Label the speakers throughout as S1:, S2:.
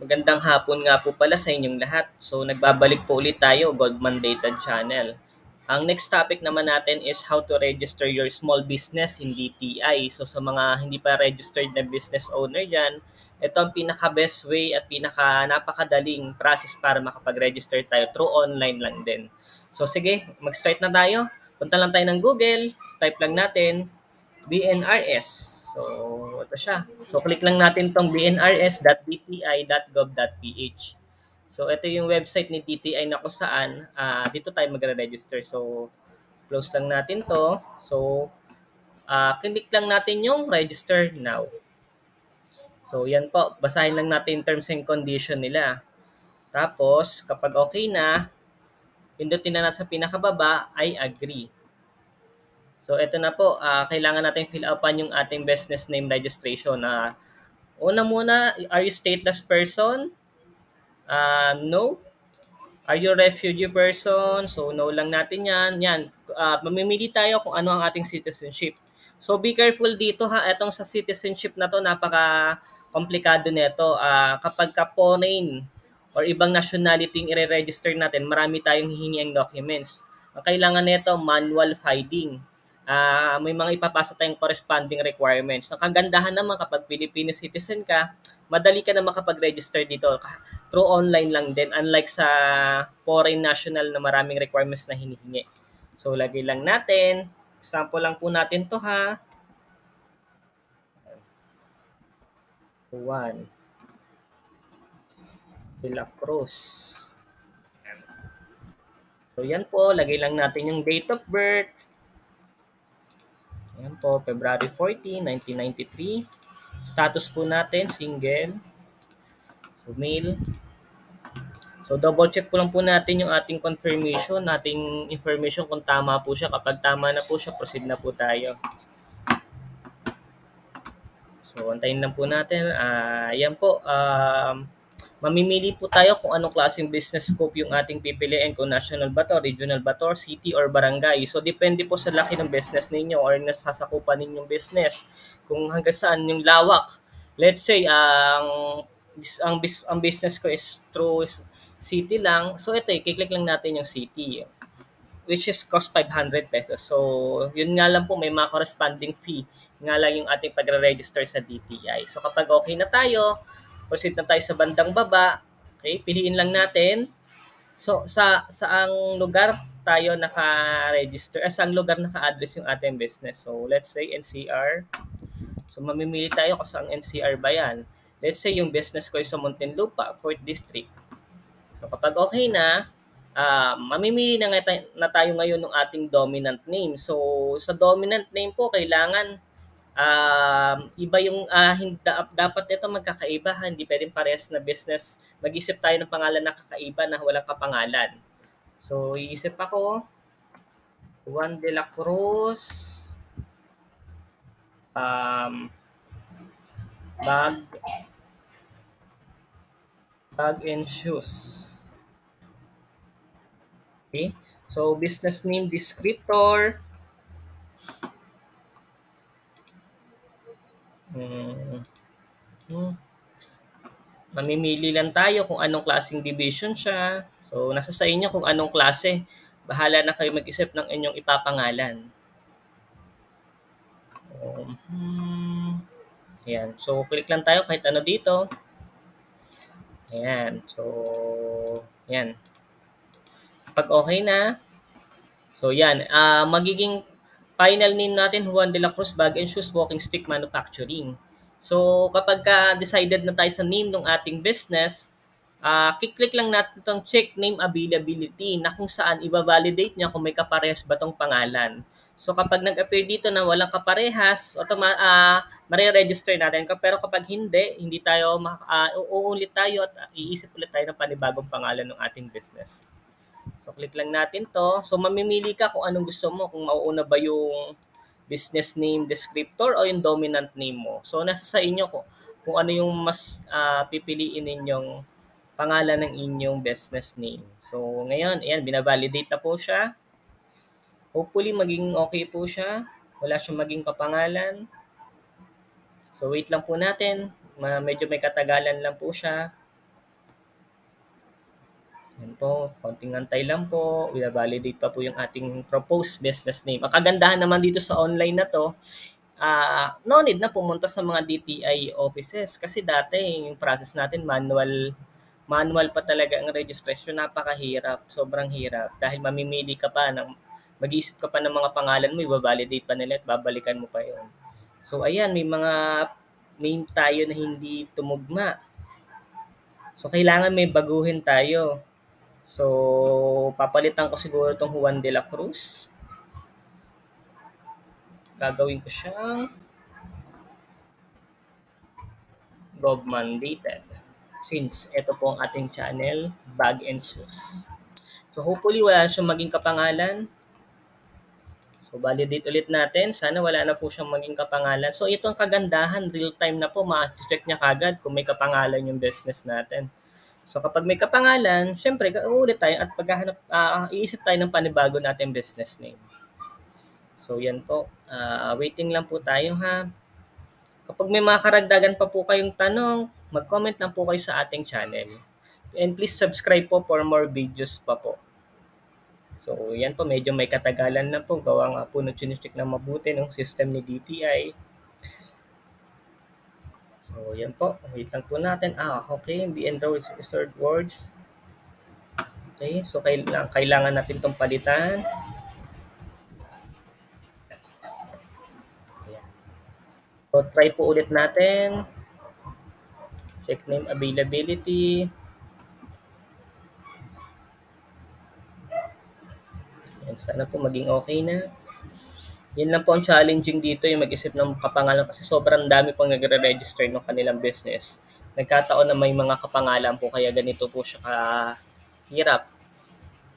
S1: Magandang hapon nga po pala sa inyong lahat. So, nagbabalik po ulit tayo, Goldman Data Channel. Ang next topic naman natin is how to register your small business in DTI. So, sa mga hindi pa registered na business owner dyan, ito ang pinaka-best way at napakadaling process para makapag-register tayo through online lang din. So, sige, mag-start na tayo. Punta lang tayo ng Google, type lang natin BNRS. So, ito siya. So, click lang natin tong bnrs.dti.gov.ph. So, ito yung website ni DTI na kung saan dito tayo magre-register. So, close lang natin to. So, click lang natin yung register now. So, yan po. Basahin lang natin terms and condition nila. Tapos, kapag okay na, pindutin na natin sa pinakababa ay agree. So, ito na po. Kailangan natin fill upan yung ating business name registration. Una muna, are you stateless person? No. Are you refugee person? So, no lang natin yan. Yan. Mamimili tayo kung ano ang ating citizenship. So, be careful dito ha. Etong sa citizenship na to, napaka-komplikado nito. Kapag ka foreign or ibang nationality yung i-register natin, marami tayong hihingi ang documents. Ang kailangan nito, manual filing. May mga ipapasa tayong corresponding requirements. Ang kagandahan naman kapag Filipino citizen ka, madali ka na makapag-register dito through online lang din, unlike sa foreign national na maraming requirements na hinihingi. So, lagay lang natin. Example lang po natin to ha. 1. De La Cruz. So, yan po. Lagay lang natin yung date of birth. Yan po, February 14, 1993. Status po natin, single. So, male. So, double check po lang po natin yung ating confirmation, ating information kung tama po siya. Kapag tama na po siya, proceed na po tayo. So, antayin lang po natin. Yan po. Mamimili po tayo kung anong klaseng business scope yung ating pipiliin. Kung national ba to, regional ba to, city or barangay. So, depende po sa laki ng business ninyo or nasasakupan ninyong business. Kung hanggang saan yung lawak. Let's say, ang business ko is through city lang. So, ito, i-click lang natin yung city, which is cost 500 pesos. So, yun nga lang po, may mga corresponding fee nga lang yung ating pagre-register sa DTI. So, kapag okay na tayo, proceed na tayo sa bandang baba. Okay, piliin lang natin. So, saang lugar tayo naka-register, saang lugar naka-address yung ating business. So, let's say NCR. So, mamimili tayo kung saang NCR ba yan. Let's say yung business ko is sa Muntinlupa, 4th District. So, kapag okay na, mamimili na tayo ngayon ng ating dominant name. So, sa dominant name po, kailangan iba yung dapat ito magkakaiba. Hindi pwedeng parehas na business. Mag-isip tayo ng pangalan na kakaiba na walang kapangalan. So, iisip ako, Juan de la Cruz, bag and shoes. Okay? So, business name descriptor. Mamimili lang tayo kung anong klaseng division siya. So, nasa sa inyo kung anong klase. Bahala na kayo mag-isip ng inyong ipapangalan. Ayan. So, click lang tayo kahit ano dito. Ayan. So, ayan. Pag okay na, so yan, magiging final name natin, Juan de la Cruz Bag and Shoes Walking Stick Manufacturing. So, kapag decided na tayo sa name ng ating business, kiklik lang natin itong check name availability na kung saan i-validate niya kung may kaparehas ba itong pangalan. So, kapag nag-appear dito na walang kaparehas, mare-register natin. Pero kapag hindi tayo, uulit tayo at iisip ulit tayo ng panibagong pangalan ng ating business. So, click lang natin to. So, mamimili ka kung anong gusto mo. Kung mauuna ba yung business name descriptor o yung dominant name mo. So, nasa sa inyo kung ano yung mas pipiliin ninyong pangalan ng inyong business name. So, ngayon, ayan, binavalidate na po siya. Hopefully, maging okay po siya. Wala siyang maging kapangalan. So, wait lang po natin. Medyo may katagalan lang po siya. Yan po, konting antay lang po, i-validate pa po yung ating proposed business name. Ang kagandahan naman dito sa online na 'to, no need na pumunta sa mga DTI offices kasi dati yung process natin manual pa talaga ang registration, napakahirap, sobrang hirap dahil mamimili ka pa ng mag-iisip ka pa ng mga pangalan mo, i-validate pa nila at babalikan mo pa 'yon. So ayan, may mga name tayo na hindi tumugma. So kailangan may baguhin tayo. So, papalitan ko siguro itong Juan de la Cruz. Gagawin ko siyang Gov mandated. Since ito po ang ating channel, Bag and Shoes. So, hopefully wala siyang maging kapangalan. So, validate ulit natin. Sana wala na po siyang maging kapangalan. So, ito ang kagandahan. Real time na po. Ma-check niya kagad kung may kapangalan yung business natin. So, kapag may kapangalan, syempre, uulit tayo at paghahanap, iisip tayo ng panibago natin business name. So, yan po. Waiting lang po tayo ha. Kapag may mga karagdagan pa po kayong tanong, mag-comment lang po kayo sa ating channel. And please subscribe po for more videos pa po. So, yan po. Medyo may katagalan na po. Gawa nga po na chinecheck na mabuti ng system ni DTI. So, yan po. Wait lang po natin. Okay. Be enrolled with registered words. Okay. So, kailangan natin itong palitan. So, try po ulit natin. Check name availability. Yan, sana po maging okay na. Yan lang po ang challenging dito, yung mag-isip ng kapangalan kasi sobrang dami pong nagre-register ng kanilang business. Nagkataon na may mga kapangalan po kaya ganito po siya kahirap.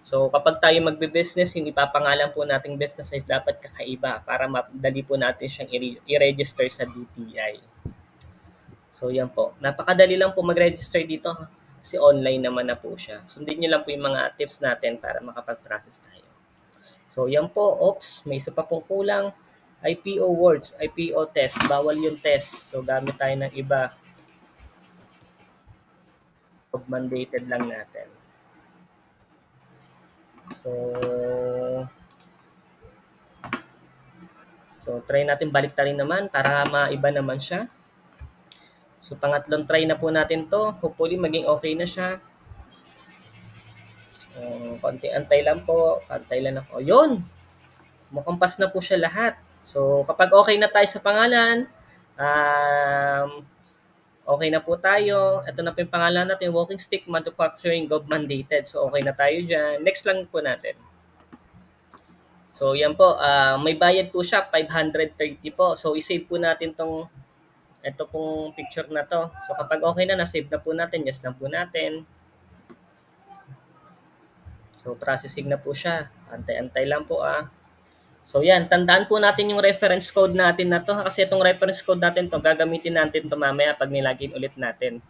S1: So kapag tayo magbe-business, yung ipapangalan po nating business ay dapat kakaiba para madali po natin siyang i-register sa DTI. So yan po. Napakadali lang po mag-register dito kasi online naman na po siya. Sundin niyo lang po yung mga tips natin para makapag-process tayo. So yan po, may isa pa pong kulang. IPO words, IPO test, bawal yung test. So gamit tayo ng iba. Mandated lang natin. So try natin baliktarin naman para maiba naman siya. So pangatlong try na po natin to. Hopefully maging okay na siya. Konti antay lang po. Antay lang ako. Yun! Mukhang pass na po siya lahat. So kapag okay na tayo sa pangalan, okay na po tayo. Ito na po yung pangalan natin, Walking Stick Manufacturing Gov mandated. So okay na tayo dyan. Next lang po natin. So yan po, may bayad po siya, 530 po. So isave po natin ito pong picture na to. So kapag okay na, na-save na po natin, yes lang po natin. So processing na po siya. Antay-antay lang po So yan, tandaan po natin yung reference code natin na to kasi itong reference code natin to gagamitin natin to mamaya pag nilagin ulit natin.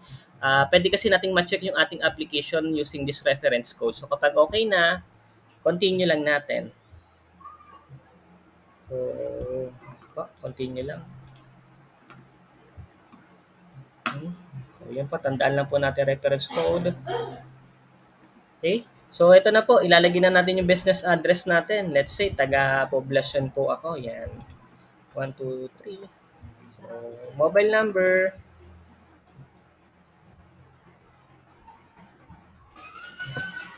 S1: Pwede kasi nating ma-check yung ating application using this reference code. So kapag okay na, continue lang natin. So, continue lang. So yan po, tandaan lang po natin reference code. Okay? So, ito na po. Ilalagay na natin yung business address natin. Let's say, taga-Poblacion po ako. Yan. 1, 2, 3. So, mobile number.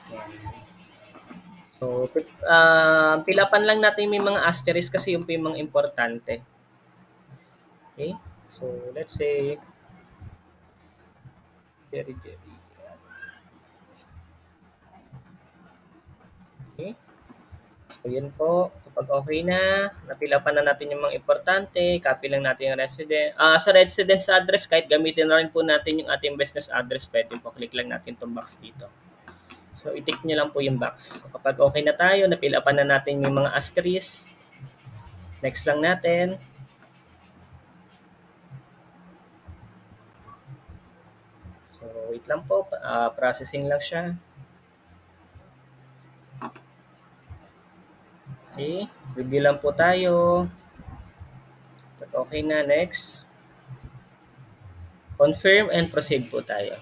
S1: Yan. So, pilapan lang natin may mga asterisk kasi yung mga importante. Okay? So, let's say, Jerry. Okay? So, yun po. Kapag okay na, napilapan na natin yung mga importante, copy lang natin yung resident. Sa residence address, kahit gamitin na rin po natin yung ating business address, pwede po, click lang natin itong box dito. So, i-tick nyo lang po yung box. So, kapag okay na tayo, napilapan na natin yung mga asterisk. Next lang natin. So, wait lang po. Processing lang siya. Okay, review lang po tayo. Okay na, next. Confirm and proceed po tayo.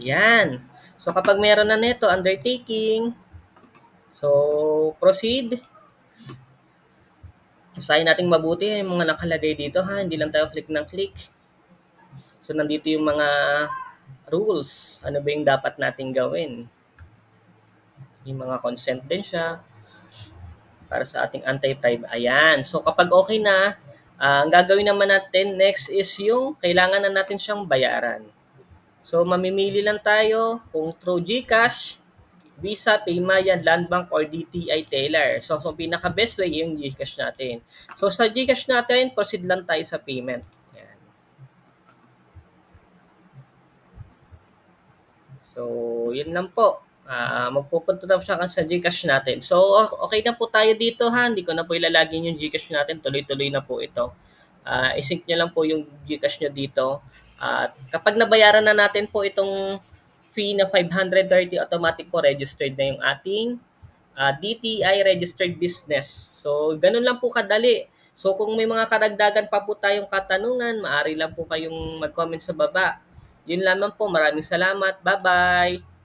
S1: Yan. So kapag meron na nito, undertaking, so proceed. Basahin natin mabuti yung mga nakalagay dito ha, hindi lang tayo click ng click. So nandito yung mga rules, ano ba yung dapat nating gawin. Yung mga consent din siya para sa ating anti-bribe. Ayan. So kapag okay na, ang gagawin naman natin next is yung kailangan na natin siyang bayaran. So mamimili lang tayo kung through GCash, Visa, Paymaya, Land Bank, or DTI Teller. So pinaka best way yung GCash natin. So sa GCash natin, proceed lang tayo sa payment. Ayan. So, yun lang po. Magpupunta na siya sa GCash natin. So, okay na po tayo dito ha. Hindi ko na po ilalagin yung GCash natin. Tuloy-tuloy na po ito. I-sync nyo lang po yung GCash nyo dito. At kapag nabayaran na natin po itong fee na 530, automatic po registered na yung ating DTI registered business. So, ganun lang po kadali. So, kung may mga karagdagan pa po tayong katanungan, maaari lang po kayong mag-comment sa baba. Yun lamang po. Maraming salamat. Bye-bye!